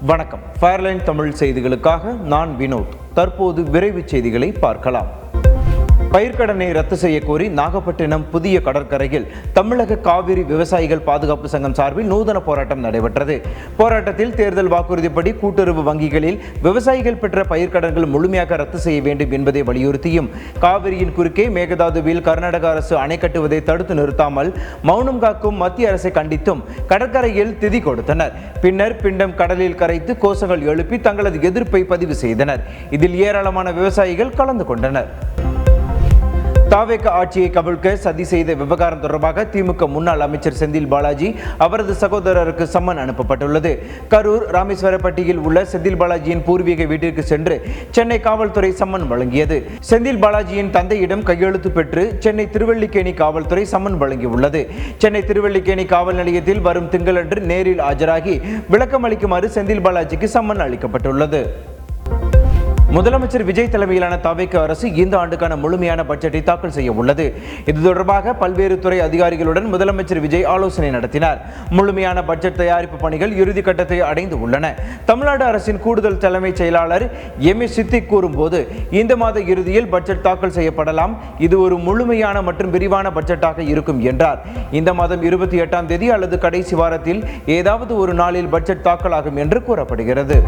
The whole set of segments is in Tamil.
வணக்கம். ஃபயர்லைன் தமிழ் செய்திகளுக்காக நான் வினோத். தற்போது விரைவு செய்திகளை பார்க்கலாம். பயிர்க்கடனை ரத்து செய்ய கோரி நாகப்பட்டினம் புதிய கடற்கரையில் தமிழக காவிரி விவசாயிகள் பாதுகாப்பு சங்கம் சார்பில் நூதன போராட்டம் நடைபெற்றது. போராட்டத்தில் தேர்தல் வாக்குறுதிப்படி கூட்டுறவு வங்கிகளில் விவசாயிகள் பெற்ற பயிர்க்கடன்கள் முழுமையாக ரத்து செய்ய வேண்டும் என்பதை வலியுறுத்தியும், காவிரியின் குறுக்கே மேகதாதுவில் கர்நாடக அரசு அணை கட்டுவதை தடுத்து நிறுத்தாமல் மௌனம் காக்கும் மத்திய அரசை கண்டித்தும் கடற்கரையில் திதி கொடுத்தனர். பின்னர் பிண்டம் கடலில் கரைத்து கோஷங்கள் எழுப்பி தங்களது எதிர்ப்பை பதிவு செய்தனர். இதில் ஏராளமான விவசாயிகள் கலந்து கொண்டனர். தாவேக ஆட்சியை கவிழ்க்க சதி செய்த விவகாரம் தொடர்பாக திமுக முன்னாள் அமைச்சர் செந்தில் பாலாஜி அவரது சகோதரருக்கு சம்மன் அனுப்பப்பட்டுள்ளது. கரூர் ராமேஸ்வரப்பட்டியில் உள்ள செந்தில் பாலாஜியின் பூர்வீக வீட்டிற்கு சென்று சென்னை காவல்துறை சம்மன் வழங்கியது. செந்தில் பாலாஜியின் தந்தையிடம் கையெழுத்து பெற்று சென்னை திருவல்லிக்கேணி காவல்துறை சம்மன் வழங்கியுள்ளது. சென்னை திருவல்லிக்கேணி காவல் நிலையத்தில் வரும் திங்களன்று நேரில் ஆஜராகி விளக்கம் அளிக்குமாறு செந்தில் பாலாஜிக்கு சம்மன் அளிக்கப்பட்டுள்ளது. முதலமைச்சர் விஜய் தலைமையிலான தவேக அரசு இந்த ஆண்டுக்கான முழுமையான பட்ஜெட்டை தாக்கல் செய்ய உள்ளது. இது தொடர்பாக பல்வேறு துறை அதிகாரிகளுடன் முதலமைச்சர் விஜய் ஆலோசனை நடத்தினார். முழுமையான பட்ஜெட் தயாரிப்பு பணிகள் இறுதி கட்டத்தை அடைந்து உள்ளன. தமிழ்நாடு அரசின் கூடுதல் தலைமைச் செயலாளர் எம். சித்திக் கூறும்போது, இந்த மாத இறுதியில் பட்ஜெட் தாக்கல் செய்யப்படலாம். இது ஒரு முழுமையான மற்றும் விரிவான பட்ஜெட்டாக இருக்கும் என்றார். இந்த மாதம் 28ஆம் தேதி அல்லது கடைசி வாரத்தில் ஏதாவது ஒரு நாளில் பட்ஜெட் தாக்கலாகும் என்று கூறப்படுகிறது.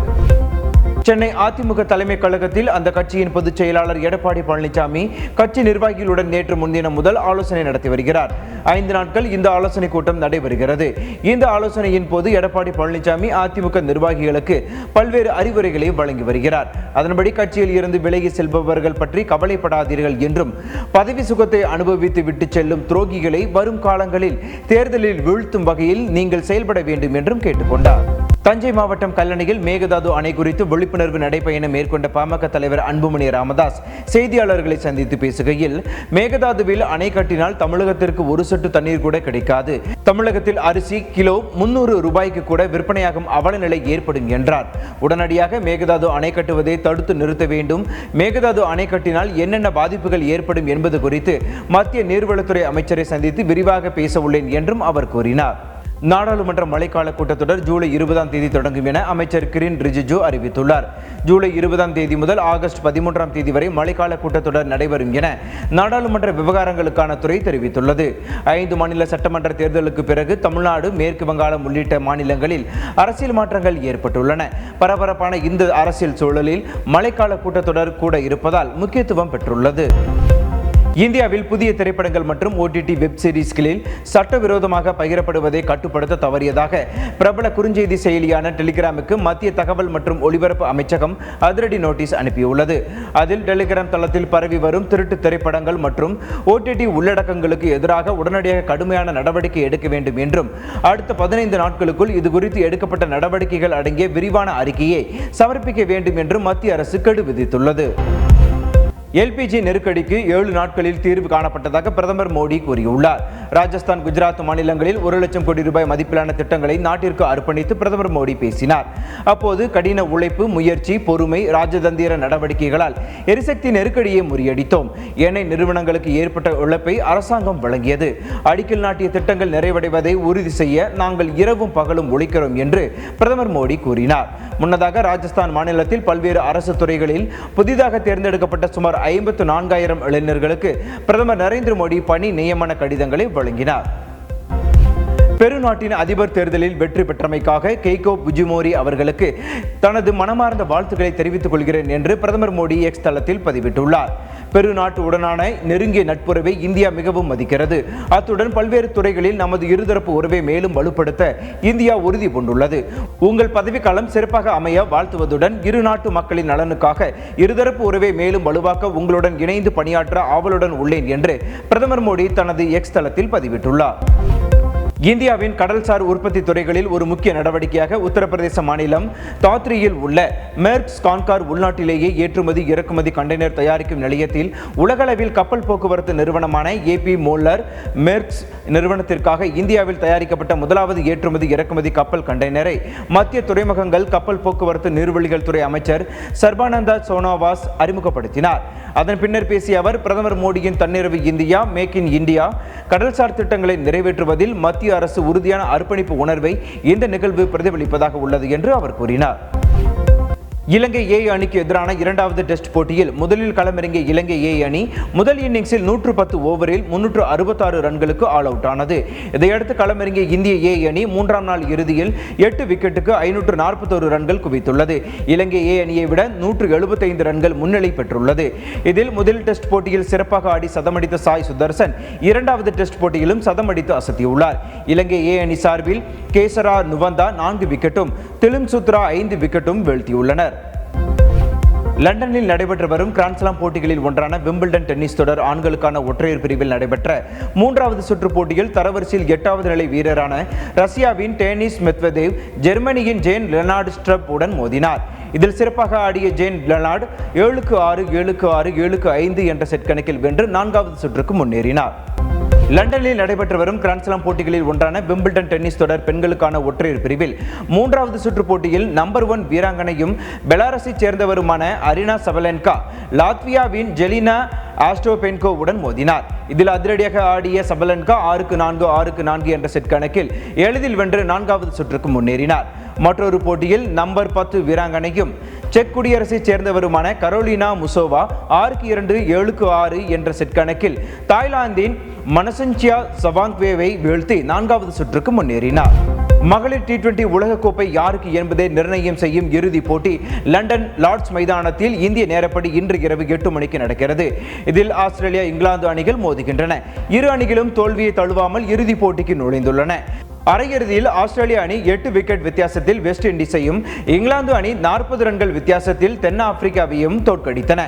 சென்னை அதிமுக தலைமை கழகத்தில் அந்த கட்சியின் பொதுச் செயலாளர் எடப்பாடி பழனிசாமி கட்சி நிர்வாகிகளுடன் நேற்று முன்தினம் முதல் ஆலோசனை நடத்தி வருகிறார். 5 நாட்கள் இந்த ஆலோசனை கூட்டம் நடைபெறுகிறது. இந்த ஆலோசனையின் போது எடப்பாடி பழனிசாமி அதிமுக நிர்வாகிகளுக்கு பல்வேறு அறிவுரைகளை வழங்கி வருகிறார். அதன்படி கட்சியில் இருந்து விலகி செல்பவர்கள் பற்றி கவலைப்படாதீர்கள் என்றும், பதவி சுகத்தை அனுபவித்து விட்டு செல்லும் துரோகிகளை வரும் காலங்களில் தேர்தலில் வீழ்த்தும் வகையில் நீங்கள் செயல்பட வேண்டும் என்றும் கேட்டுக்கொண்டார். தஞ்சை மாவட்டம் கல்லணையில் மேகதாது அணை குறித்து விழிப்புணர்வு நடைபயணம் மேற்கொண்ட பாமக தலைவர் அன்புமணி ராமதாஸ் செய்தியாளர்களை சந்தித்து பேசுகையில், மேகதாதுவில் அணை கட்டினால் தமிழகத்திற்கு ஒரு சொட்டு தண்ணீர் கூட கிடைக்காது. தமிழகத்தில் அரிசி கிலோ 300 ரூபாய்க்கு கூட விற்பனையாகும் அவல நிலை ஏற்படும் என்றார். உடனடியாக மேகதாது அணை கட்டுவதை தடுத்து நிறுத்த வேண்டும். மேகதாது அணை கட்டினால் என்னென்ன பாதிப்புகள் ஏற்படும் என்பது குறித்து மத்திய நீர்வளத்துறை அமைச்சரை சந்தித்து விரிவாக பேச உள்ளேன் என்றும் அவர் கூறினார். நாடாளுமன்ற மழைக்கால கூட்டத்தொடர் ஜூலை 20ஆம் தேதி தொடங்கும் என அமைச்சர் கிரண் ரிஜிஜு அறிவித்துள்ளார். ஜூலை 20ஆம் தேதி முதல் ஆகஸ்ட் 13ஆம் தேதி வரை மழைக்கால கூட்டத்தொடர் நடைபெறும் என நாடாளுமன்ற விவகாரங்களுக்கான துறை தெரிவித்துள்ளது. 5 மாநில சட்டமன்ற தேர்தலுக்கு பிறகு தமிழ்நாடு, மேற்கு வங்காளம் உள்ளிட்ட மாநிலங்களில் அரசியல் மாற்றங்கள் ஏற்பட்டுள்ளன. பரபரப்பான இந்த அரசியல் சூழலில் மழைக்கால கூட்டத்தொடர் கூட இருப்பதால் முக்கியத்துவம் பெற்றுள்ளது. இந்தியாவில் புதிய திரைப்படங்கள் மற்றும் OTT வெப் சீரிஸ்களில் சட்டவிரோதமாக பகிரப்படுவதை கட்டுப்படுத்த தவறியதாக பிரபல குறுஞ்செய்தி செயலியான டெலிகிராமுக்கு மத்திய தகவல் மற்றும் ஒலிபரப்பு அமைச்சகம் அதிரடி நோட்டீஸ் அனுப்பியுள்ளது. அதில் டெலிகிராம் தளத்தில் பரவி வரும் திருட்டு திரைப்படங்கள் மற்றும் OTT உள்ளடக்கங்களுக்கு எதிராக உடனடியாக கடுமையான நடவடிக்கை எடுக்க வேண்டும் என்றும், அடுத்த 15 நாட்களுக்குள் இதுகுறித்து எடுக்கப்பட்ட நடவடிக்கைகள் அடங்கிய விரிவான அறிக்கையை சமர்ப்பிக்க வேண்டும் என்றும் மத்திய அரசு கெடு விதித்துள்ளது. LPG நெருக்கடிக்கு 7 நாட்களில் தீர்வு காணப்பட்டதாக பிரதமர் மோடி கூறியுள்ளார். ராஜஸ்தான், குஜராத் மாநிலங்களில் 1 லட்சம் கோடி ரூபாய் மதிப்பிலான திட்டங்களை நாட்டிற்கு அர்ப்பணித்து பிரதமர் மோடி பேசினார். அப்போது கடின உழைப்பு, முயற்சி, பொறுமை, ராஜதந்திர நடவடிக்கைகளால் எரிசக்தி நெருக்கடியை முறியடித்தோம். எண்ணெய் நிறுவனங்களுக்கு ஏற்பட்ட இழப்பை அரசாங்கம் வழங்கியது. அடிக்கல் நாட்டிய திட்டங்கள் நிறைவடைவதை உறுதி செய்ய நாங்கள் இரவும் பகலும் உழைக்கிறோம் என்று பிரதமர் மோடி கூறினார். முன்னதாக ராஜஸ்தான் மாநிலத்தில் பல்வேறு அரசு துறைகளில் புதிதாக தேர்ந்தெடுக்கப்பட்ட சுமார் 54,000 இளைஞர்களுக்கு பிரதமர் நரேந்திர மோடி பணி நியமன கடிதங்களை வழங்கினார். பெரு நாட்டின் அதிபர் தேர்தலில் வெற்றி பெற்றமைக்காக கெய்கோ புஜிமோரி அவர்களுக்கு தனது மனமார்ந்த வாழ்த்துக்களை தெரிவித்துக் கொள்கிறேன் என்று பிரதமர் மோடி எக்ஸ் தளத்தில் பதிவிட்டுள்ளார். பெரு நாட்டு உடனான நெருங்கிய நட்புறவை இந்தியா மிகவும் மதிக்கிறது. அத்துடன் பல்வேறு துறைகளில் நமது இருதரப்பு உறவை மேலும் வலுப்படுத்த இந்தியா உறுதி பூண்டுள்ளது. உங்கள் பதவிக்காலம் சிறப்பாக அமைய வாழ்த்துவதுடன், இரு நாட்டு மக்களின் நலனுக்காக இருதரப்பு உறவை மேலும் வலுவாக்க உங்களுடன் இணைந்து பணியாற்ற ஆவலுடன் உள்ளேன் என்று பிரதமர் மோடி தனது எக்ஸ் தளத்தில் பதிவிட்டுள்ளார். இந்தியாவின் கடல்சார் உற்பத்தி துறைகளில் ஒரு முக்கிய நடவடிக்கையாக உத்தரப்பிரதேச மாநிலம் தாத்ரியில் உள்ள மெர்க்ஸ் கான்கார் உள்நாட்டிலேயே ஏற்றுமதி இறக்குமதி கண்டெய்னர் தயாரிக்கும் நிலையத்தில் உலகளவில் கப்பல் போக்குவரத்து நிறுவனமான AP மோல்லர் மெர்க்ஸ் நிறுவனத்திற்காக இந்தியாவில் தயாரிக்கப்பட்ட முதலாவது ஏற்றுமதி இறக்குமதி கப்பல் கண்டெய்னரை மத்திய துறைமுகங்கள், கப்பல் போக்குவரத்து, நீர்வழிகள் துறை அமைச்சர் சர்பானந்தா சோனோவாஸ் அறிமுகப்படுத்தினார். அதன் பின்னர் பேசிய அவர், பிரதமர் மோடியின் தன்னிறைவு இந்தியா, மேக் இன் இந்தியா கடல்சார் திட்டங்களை நிறைவேற்றுவதில் மத்திய இந்திய அரசு உறுதியான அர்ப்பணிப்பு உணர்வை இந்த நிகழ்வு பிரதிபலிப்பதாக உள்ளது என்று அவர் கூறினார். இலங்கை ஏ அணிக்கு எதிரான இரண்டாவது டெஸ்ட் போட்டியில் முதலில் களமிறங்கிய இலங்கை ஏ அணி முதல் இன்னிங்ஸில் 110 ஓவரில் 366 ரன்களுக்கு ஆல் அவுட் ஆனது. இதையடுத்து களமிறங்கிய இந்திய ஏ அணி மூன்றாம் நாள் இறுதியில் 8 விக்கெட்டுக்கு 541 ரன்கள் குவித்துள்ளது. இலங்கை ஏ அணியை விட 175 ரன்கள் முன்னிலை பெற்றுள்ளது. இதில் முதல் டெஸ்ட் போட்டியில் சிறப்பாக ஆடி சதமடித்த சாய் சுதர்சன் இரண்டாவது டெஸ்ட் போட்டியிலும் சதமடித்து அசத்தியுள்ளார். இலங்கை ஏ அணி சார்பில் கேசரா நுவந்தா 4 விக்கெட்டும் திலிம் சுத்ரா 5 விக்கெட்டும் வீழ்த்தியுள்ளனர். லண்டனில் நடைபெற்று வரும் கிராண்ட்ஸ்லாம் போட்டிகளில் ஒன்றான விம்பிள்டன் டென்னிஸ் தொடர் ஆண்களுக்கான ஒற்றையர் பிரிவில் நடைபெற்ற மூன்றாவது சுற்று போட்டியில் தரவரிசையில் 8வது நிலை வீரரான ரஷ்யாவின் டெனிஸ் மெத்வதேவ் ஜெர்மனியின் ஜேன் லெனார்ட் ஸ்ட்ரப் உடன் மோதினார். இதில் சிறப்பாக ஆடிய ஜேன் லெனார்ட் 7-6, 7-6, 7-5 என்ற செட் கணக்கில் வென்று 4வது சுற்றுக்கு முன்னேறினார். லண்டனில் நடைபெற்று வரும் கிராண்ட்ஸ்லாம் போட்டிகளில் ஒன்றான விம்பிள்டன் டென்னிஸ் தொடர் பெண்களுக்கான ஒற்றையர் பிரிவில் மூன்றாவது சுற்று போட்டியில் நம்பர் 1 வீராங்கனையும் பெலாரஸை சேர்ந்தவருமான அரினா சபலென்கா லாத்வியாவின் ஜெலினா ஆஸ்டோபென்கோவுடன் மோதினார். இதில் அதிரடியாக ஆடிய சபலென்கா 6-4, 6-4 என்ற செட் கணக்கில் எளிதில் வென்று 4வது சுற்றுக்கு முன்னேறினார். மற்றொரு போட்டியில் நம்பர் 10 வீராங்கனையும் செக் குடியரசை சேர்ந்தவருமான கரோலினா முசோவா 6-2, 7-6 என்ற செட் கணக்கில் தாய்லாந்தின் மனசன்சியா சவாங்வேவை வீழ்த்தி 4வது சுற்றுக்கு முன்னேறினார். மகளிர் T20 உலகக்கோப்பை யாருக்கு என்பதை நிர்ணயம் செய்யும் இறுதிப் போட்டி லண்டன் லார்ட்ஸ் மைதானத்தில் இந்திய நேரப்படி இன்று இரவு 8 மணிக்கு நடக்கிறது. இதில் ஆஸ்திரேலியா, இங்கிலாந்து அணிகள் மோதுகின்றன. இரு அணிகளும் தோல்வியை தழுவாமல் இறுதிப் போட்டிக்கு நுழைந்துள்ளன. அரையிறுதியில் ஆஸ்திரேலிய அணி 8 விக்கெட் வித்தியாசத்தில் வெஸ்ட் இண்டீஸையும், இங்கிலாந்து அணி 40 ரன்கள் வித்தியாசத்தில் தென்னாப்பிரிக்காவையும் தோற்கடித்தன.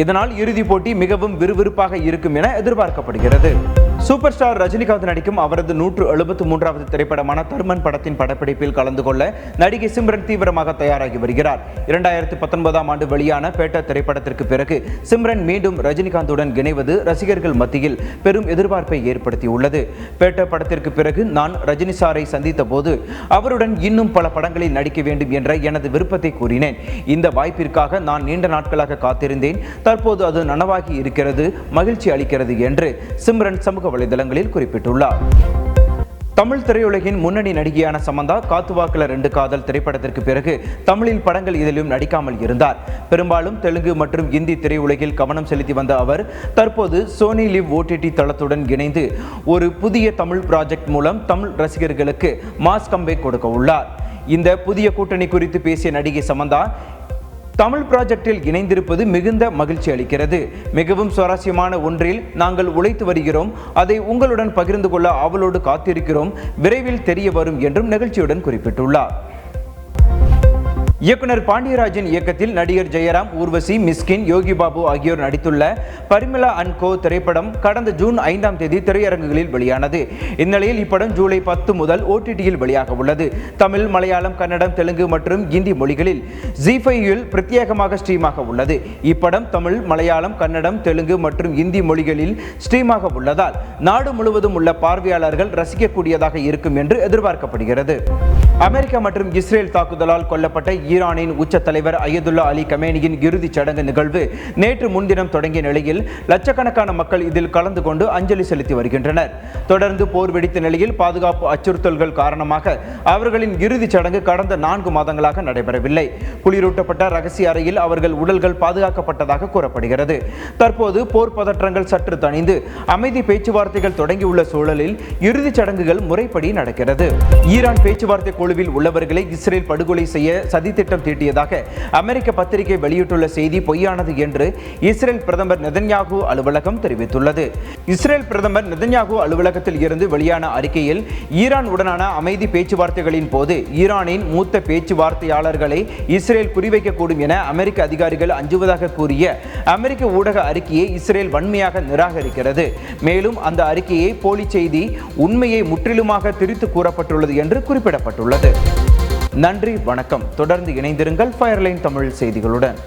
இதனால் இறுதிப் போட்டி மிகவும் விறுவிறுப்பாக இருக்கும் என எதிர்பார்க்கப்படுகிறது. சூப்பர் ஸ்டார் ரஜினிகாந்த் நடிக்கும் அவரது 173வது திரைப்படமான தர்மன் படத்தின் படப்பிடிப்பில் கலந்து கொள்ள நடிகை சிம்ரன் தீவிரமாக தயாராகி வருகிறார். 2019ஆம் ஆண்டு வெளியான பேட்ட திரைப்படத்திற்கு பிறகு சிம்ரன் மீண்டும் ரஜினிகாந்துடன் இணைவது ரசிகர்கள் மத்தியில் பெரும் எதிர்பார்ப்பை ஏற்படுத்தியுள்ளது. பேட்ட படத்திற்கு பிறகு நான் ரஜினி சாரை சந்தித்த போது அவருடன் இன்னும் பல படங்களில் நடிக்க வேண்டும் என்ற எனது விருப்பத்தை கூறினேன். இந்த வாய்ப்பிற்காக நான் நீண்ட நாட்களாக காத்திருந்தேன். தற்போது அது நனவாகி இருக்கிறது, மகிழ்ச்சி அளிக்கிறது என்று சிம்ரன் சமூக வலைதளங்களில் குறிப்பிட்டுள்ளார். தமிழ் திரையுலகின் முன்னணி நடிகையான சமந்தா காத்துவாக்குல 2 காதல் திரைப்படத்திற்கு பிறகு தமிழில் படங்கள் எதிலும் நடிக்காமல் இருந்தார். பெரும்பாலும் தெலுங்கு மற்றும் இந்தி திரையுலகில் கவனம் செலுத்தி வந்த அவர் தற்போது சோனி லிவ் OTT தளத்துடன் இணைந்து ஒரு புதிய தமிழ் ப்ராஜெக்ட் மூலம் தமிழ் ரசிகர்களுக்கு மாஸ் கம்பேக் கொடுக்க உள்ளார். இந்த புதிய கூட்டணி குறித்து பேசிய நடிகை சமந்தா, தமிழ் ப்ராஜெக்டில் இணைந்திருப்பது மிகுந்த மகிழ்ச்சி அளிக்கிறது. மிகவும் சுவாரஸ்யமான ஒன்றில் நாங்கள் உழைத்து வருகிறோம். அதை உங்களுடன் பகிர்ந்து கொள்ள ஆவலோடு காத்திருக்கிறோம். விரைவில் தெரிய வரும் என்றும் நிகழ்ச்சியுடன் குறிப்பிட்டுள்ளார். இயக்குனர் பாண்டியராஜன் இயக்கத்தில் நடிகர் ஜெயராம், ஊர்வசி, மிஸ்கின், யோகி பாபு ஆகியோர் நடித்துள்ள பரிமளா அண்ட் கோ திரைப்படம் கடந்த ஜூன் 5ஆம் தேதி திரையரங்குகளில் வெளியானது. இந்நிலையில் இப்படம் ஜூலை 10 முதல் OTTயில் வெளியாக உள்ளது. தமிழ், மலையாளம், கன்னடம், தெலுங்கு மற்றும் இந்தி மொழிகளில் ZEE5இல் பிரத்யேகமாக ஸ்ட்ரீமாக உள்ளது. இப்படம் தமிழ், மலையாளம், கன்னடம், தெலுங்கு மற்றும் இந்தி மொழிகளில் ஸ்ட்ரீமாக உள்ளதால் நாடு முழுவதும் உள்ள பார்வையாளர்கள் ரசிக்கக்கூடியதாக இருக்கும் என்று எதிர்பார்க்கப்படுகிறது. அமெரிக்கா மற்றும் இஸ்ரேல் தாக்குதலால் கொல்லப்பட்ட ஈரானின் உச்ச தலைவர் அயதுல்லா அலி கமேனியின் இறுதிச் சடங்கு நிகழ்வு நேற்று முன்தினம் தொடங்கிய நிலையில் லட்சக்கணக்கான மக்கள் இதில் கலந்து கொண்டு அஞ்சலி செலுத்தி வருகின்றனர். தொடர்ந்து போர் வெடித்த நிலையில் பாதுகாப்பு அச்சுறுத்தல்கள் காரணமாக அவர்களின் இறுதிச் சடங்கு கடந்த 4 மாதங்களாக நடைபெறவில்லை. குளிரூட்டப்பட்ட ரகசிய அறையில் அவர்கள் உடல்கள் பாதுகாக்கப்பட்டதாக கூறப்படுகிறது. தற்போது போர் பதற்றங்கள் சற்று தணிந்து அமைதி பேச்சுவார்த்தைகள் தொடங்கியுள்ள சூழலில் இறுதிச் சடங்குகள் முறைப்படி நடக்கிறது. ஈரான் பேச்சுவார்த்தை குழுவில் உள்ளவர்களை இஸ்ரேல் படுகொலை செய்ய சதித்திட்டம் தீட்டியதாக அமெரிக்க பத்திரிகை வெளியிட்டுள்ள செய்தி பொய்யானது என்று இஸ்ரேல் பிரதமர் நெதன்யாகு அலுவலகம் தெரிவித்துள்ளது. இஸ்ரேல் பிரதமர் நெதன்யாகு அலுவலகத்தில் இருந்து வெளியான அறிக்கையில் ஈரான் உடனான அமைதி பேச்சுவார்த்தைகளின் போது ஈரானின் மூத்த பேச்சுவார்த்தையாளர்களை இஸ்ரேல் குறிவைக்கக்கூடும் என அமெரிக்க அதிகாரிகள் அஞ்சுவதாக கூறிய அமெரிக்க ஊடக அறிக்கையை இஸ்ரேல் வன்மையாக நிராகரிக்கிறது. மேலும் அந்த அறிக்கையை போலி செய்தி, உண்மையை முற்றிலுமாக திரித்து கூறப்பட்டுள்ளது என்று குறிப்பிடப்பட்டுள்ளது. நன்றி, வணக்கம். தொடர்ந்து இணைந்திருங்கள் ஃபயர்லைன் தமிழ் செய்திகளுடன்.